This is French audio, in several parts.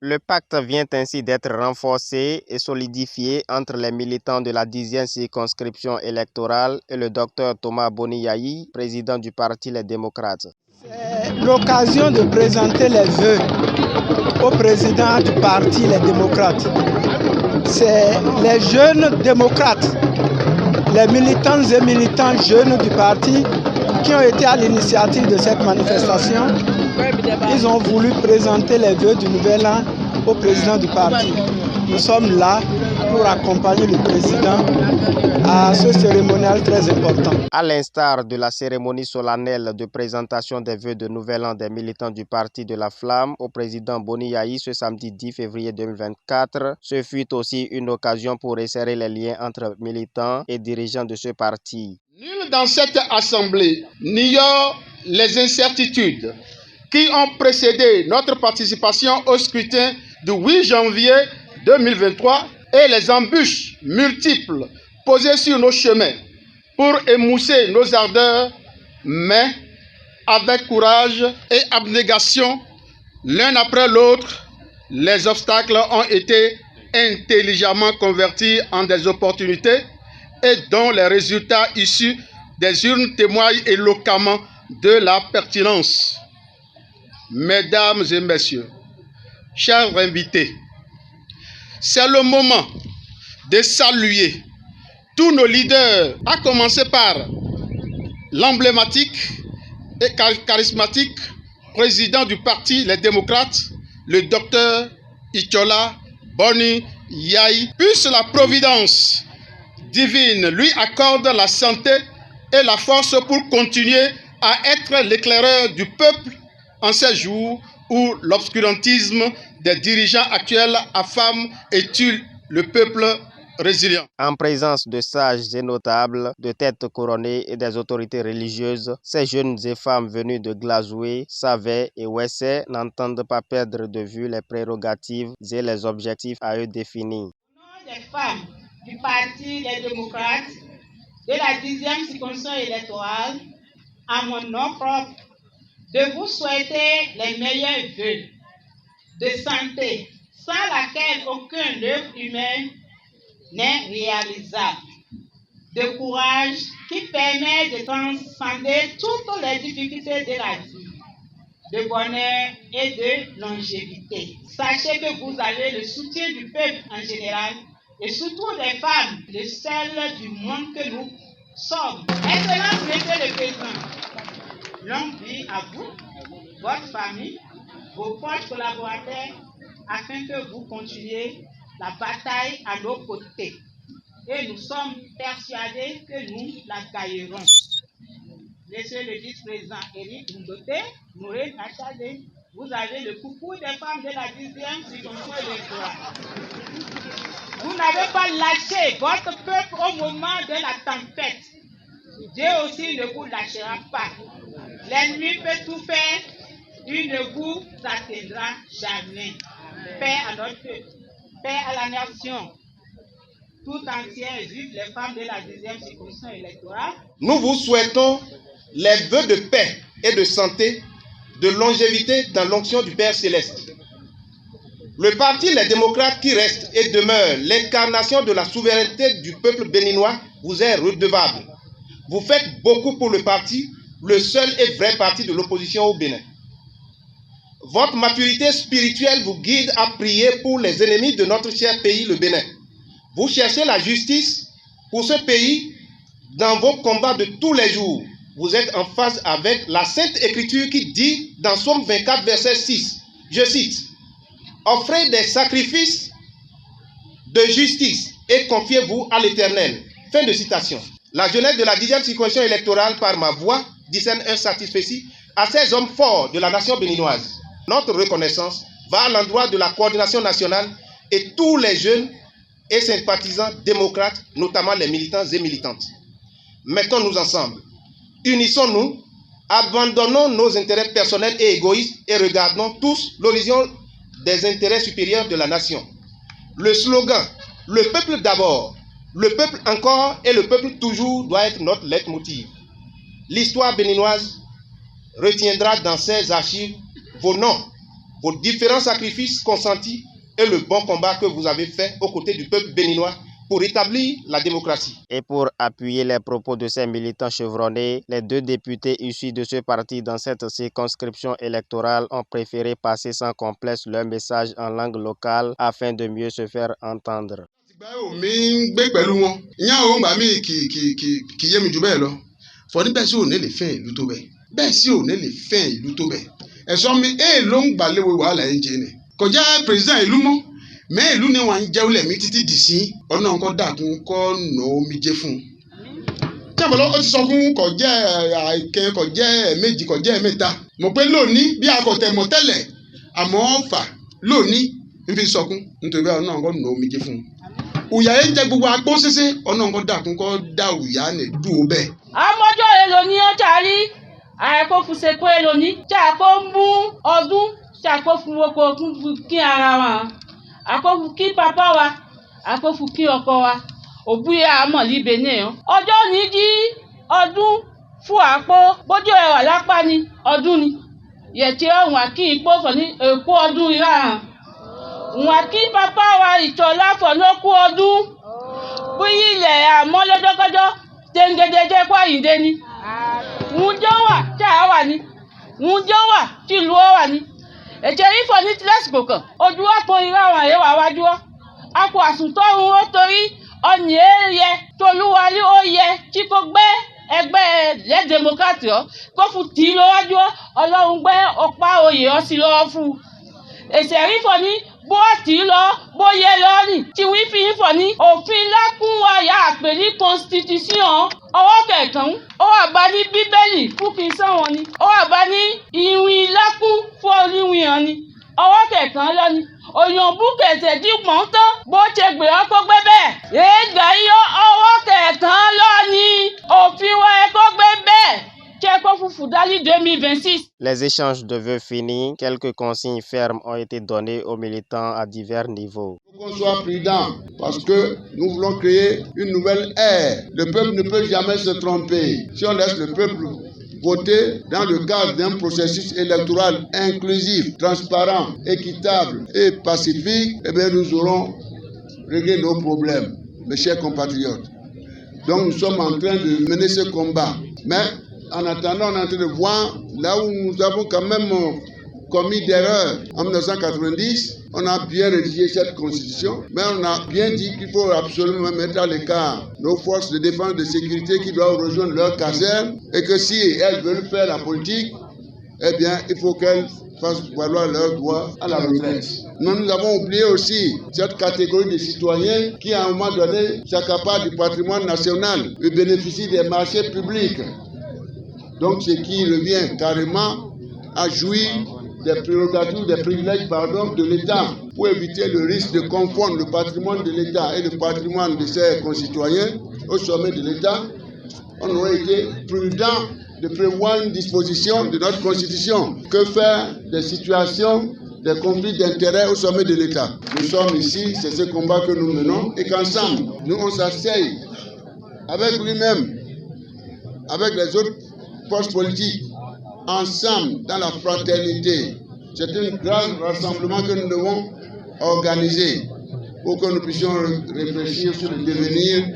Le pacte vient ainsi d'être renforcé et solidifié entre les militants de la 10e circonscription électorale et le docteur Thomas Boni Yayi, président du Parti Les Démocrates. C'est l'occasion de présenter les vœux au président du Parti Les Démocrates. C'est les jeunes démocrates, les militantes et militants jeunes du parti qui ont été à l'initiative de cette manifestation. Ils ont voulu présenter les vœux du nouvel an au président du parti. Nous sommes là pour accompagner le président à ce cérémonial très important. À l'instar de la cérémonie solennelle de présentation des vœux de nouvel an des militants du Parti de la Flamme au président Boni Yayi ce samedi 10 février 2024, ce fut aussi une occasion pour resserrer les liens entre militants et dirigeants de ce parti. Nul dans cette assemblée n'ignore les incertitudes qui ont précédé notre participation au scrutin du 8 janvier 2023 et les embûches multiples posées sur nos chemins pour émousser nos ardeurs, mais avec courage et abnégation, l'un après l'autre, les obstacles ont été intelligemment convertis en des opportunités et dont les résultats issus des urnes témoignent éloquemment de la pertinence. Mesdames et messieurs, chers invités, c'est le moment de saluer tous nos leaders, à commencer par l'emblématique et charismatique président du Parti Les Démocrates, le docteur Ithiola Boni Yayi. Puisse la providence divine lui accorde la santé et la force pour continuer à être l'éclaireur du peuple en ces jours où l'obscurantisme des dirigeants actuels affame et tue le peuple résilient. En présence de sages et notables, de têtes couronnées et des autorités religieuses, ces jeunes et femmes venues de Glazoué, Savé et Ouessé n'entendent pas perdre de vue les prérogatives et les objectifs à eux définis. Au nom des femmes du Parti Les Démocrates de la 10e circonscription électorale, à mon nom propre, de vous souhaiter les meilleurs vœux de santé, sans laquelle aucune œuvre humaine n'est réalisable, de courage qui permet de transcender toutes les difficultés de la vie, de bonheur et de longévité. Sachez que vous avez le soutien du peuple en général et surtout des femmes, de celles du monde que nous sommes. Excellence, Monsieur le Président, longue vie à vous, votre famille, vos proches collaborateurs, afin que vous continuiez la bataille à nos côtés. Et nous sommes persuadés que nous la gagnerons. Monsieur le vice-président Éric Ndoté, Nouré Nachadé, vous avez le coucou des femmes de la 10e circonscription électorale. Vous n'avez pas lâché votre peuple au moment de la tempête. Dieu aussi ne vous lâchera pas. L'ennemi peut tout faire, il ne vous atteindra jamais. Paix à notre peuple, paix à la nation tout entière, vive les femmes de la 10e circonscription électorale. Nous vous souhaitons les vœux de paix et de santé, de longévité dans l'onction du Père Céleste. Le Parti Les Démocrates qui reste et demeure l'incarnation de la souveraineté du peuple béninois vous est redevable. Vous faites beaucoup pour le parti, le seul et vrai parti de l'opposition au Bénin. Votre maturité spirituelle vous guide à prier pour les ennemis de notre cher pays, le Bénin. Vous cherchez la justice pour ce pays dans vos combats de tous les jours. Vous êtes en phase avec la Sainte Écriture qui dit dans Psaume 24, verset 6, je cite, « Offrez des sacrifices de justice et confiez-vous à l'Éternel. » Fin de citation. La jeunesse de la 10e circonscription électorale, par ma voix, discerne un satisfecit à ces hommes forts de la nation béninoise. Notre reconnaissance va à l'endroit de la coordination nationale et tous les jeunes et sympathisants démocrates, notamment les militants et militantes. Mettons-nous ensemble, unissons-nous, abandonnons nos intérêts personnels et égoïstes et regardons tous l'horizon des intérêts supérieurs de la nation. Le slogan « Le peuple d'abord », le peuple encore et le peuple toujours doit être notre leitmotiv. L'histoire béninoise retiendra dans ses archives vos noms, vos différents sacrifices consentis et le bon combat que vous avez fait aux côtés du peuple béninois pour établir la démocratie. Et pour appuyer les propos de ces militants chevronnés, les 2 députés issus de ce parti dans cette circonscription électorale ont préféré passer sans complexe leur message en langue locale afin de mieux se faire entendre. Mais ìlú ni wọ́n ń jẹ́ olè mi títí dì sí ọ̀nà nǹkan dàkún kọ́ nà omi jẹ́ fún un. Jábọ̀lọ́ ó ti sọ fún kò jẹ́ àìkẹ́ kò jẹ́ méjì kò jẹ́ mẹ́ta. Mọ̀ pé lónìí bí a kò tẹ̀ mọ̀ tẹ́lẹ̀ àmọ́ fà lónìí ń fi sọkún nítorí ọ̀nà nǹkan nà omi jẹ́ fún un. Òyà yẹn jẹ́ gbogbo agbó ṣẹṣẹ ọ̀nà nǹkan dàkún kọ́ dá òyà ní dùn bẹ́ẹ̀. Àmọ́jọ́ èlò ni ó jàrí àìkó fùsèkó èlò ní jàkó mú ọdún jàkó fún oko kí ara wọn. Àkófù kí papa wa àkófù kí ọkọ wa òbúyẹ àmọ̀lí benin ọjọ́ ní jí ọdún fún àpò bójú ẹwà lápá ni ọdún ni yẹtí ọ̀hún àkí ipò fọ̀ ní èkó ọdún ìhà hàn òun àkí papa wa ìtọ́lá fọ̀ ní okú ọdún bóyí ilẹ̀ àmọ́lọ́dọ́gọ́dọ́ tẹ́ngẹ́dẹ́dẹ́ kó àyíndé ni ǹjọ́ wà tí a wà ní ǹjọ́ wà tí ìlú ọ wà ní. Ètò ìfọ̀ ní tìlẹ́sìkò kan ojú ọ̀pọ̀ irú àwọn àyẹ̀wò àwájú ọ́ àpò àsùntọ́run ó torí ọ̀nì ẹ̀yẹ tolúwalí ó yẹ tí kò gbé ẹgbẹ́ les démocrates ọ́ kó fún tì í lọ́wájú ọ́ ọlọ́run gbé ọ̀pá oyè ọ́ sí lọ́wọ́ fún un. Èsì ìfọ̀ ní bó tì í lọ bó yẹ lọ́ọ̀nì tí wọ́n fi ìfọ̀ ní òfin lákùn wáyà àpè ní constitution ọwọ́ kẹ̀kan ó wà bá ní bíbélì fún kí n sọ̀wọ́n ni ó wà bá ní ìwìn lákùn fún oníwìn hàn ni ọwọ́ kẹ̀kan lọ́ni òyìnbó kẹsẹ̀ dípò ń tán bó ṣe gbé ọkọ gbé bẹ́ẹ̀ èègbà yọ ọwọ́ kẹ̀kan lọ́ni òfin wa ẹ̀kọ́ gbé bẹ́ẹ̀. Les échanges de vœux finis, quelques consignes fermes ont été données aux militants à divers niveaux. Il faut qu'on soit prudent parce que nous voulons créer une nouvelle ère. Le peuple ne peut jamais se tromper. Si on laisse le peuple voter dans le cadre d'un processus électoral inclusif, transparent, équitable et pacifique, eh bien nous aurons réglé nos problèmes, mes chers compatriotes. Donc nous sommes en train de mener ce combat. Mais en attendant, on est en train de voir là où nous avons quand même commis d'erreurs. En 1990, on a bien rédigé cette constitution, mais on a bien dit qu'il faut absolument mettre à l'écart nos forces de défense et de sécurité qui doivent rejoindre leur caserne et que si elles veulent faire la politique, eh bien, il faut qu'elles fassent valoir leurs droits à la retraite. Nous avons oublié aussi cette catégorie de citoyens qui, à un moment donné, s'accaparent du patrimoine national et bénéficient des marchés publics. Donc, ce qui revient carrément à jouir des prérogatives, des privilèges de l'État pour éviter le risque de confondre le patrimoine de l'État et le patrimoine de ses concitoyens au sommet de l'État. On aurait été prudent de prévoir une disposition de notre Constitution. Que faire des situations, des conflits d'intérêts au sommet de l'État? Nous sommes ici, c'est ce combat que nous menons et qu'ensemble, nous on s'asseye avec lui-même, avec les autres forces politiques, ensemble dans la fraternité. C'est un grand rassemblement que nous devons organiser pour que nous puissions réfléchir sur le devenir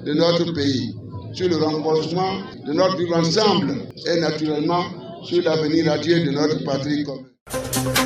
de notre pays, sur le renforcement de notre vivre ensemble et naturellement sur l'avenir radieux de notre patrie commune.